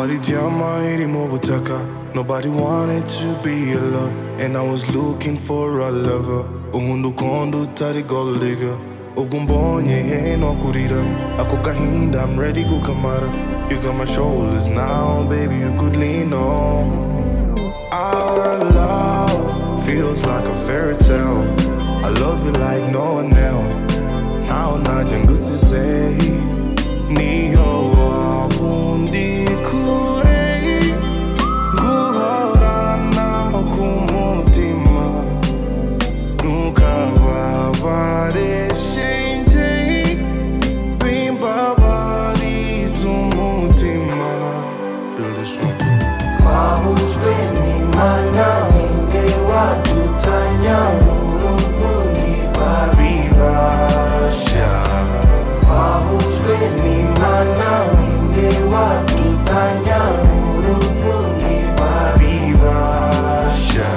Marijama irimobutaka. Nobody wanted to be a love, and I was looking for a lover. Umundu kondu tari gold digger. Ugumbonye he no kurira. Ako gahinda, I'm ready kukamara. You got my shoulders now, baby, you could lean on. Our love feels like a fairy tale. I love you like no one else. Now najangusi say niyo abundi kure guhorana kumutima nukababare shente bimbabari zumutima. Feel this one. Twahujwe n'Imana ninde wadutanya uruvuni babibasha. Twahujwe n'Imana ninde wadutanya uruvuni babibasha.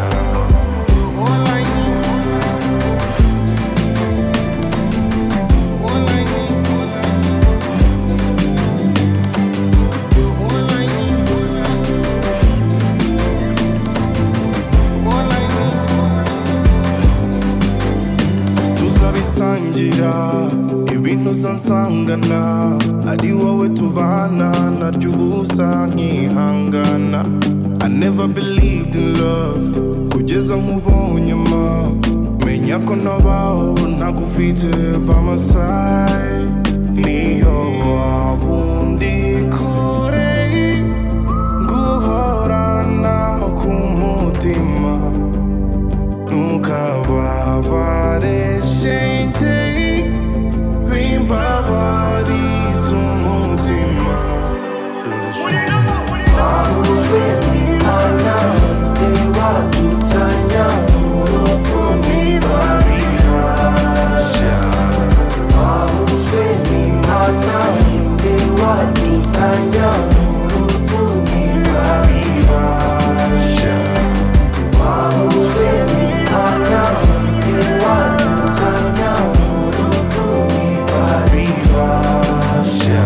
Tuzabisangira ibintu uzansangana, ari wowe tubana naryo ubusa nkihangana. I never believed in love kugeza nkubonye ma, menya ko nabaho ntagufite by my side. Niyo wabundi kure guhorana kumutima nukababare shente bimbabari zumutima. Twahujwe n'Imana ninde wadutanya uruvuni babibasha. Twahujwe n'Imana ninde wadutanya uruvuni babibasha. Twahujwe n'Imana ninde wadutanya uruvuni babibasha.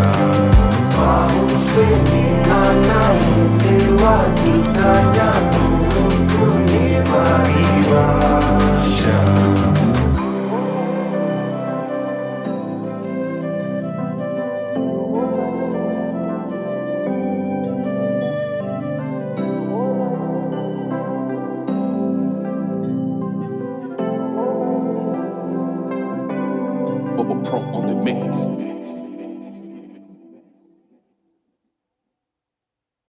Twahujwe n'Imana ninde wadutanya uruvuni babibasha. Pro on the mix.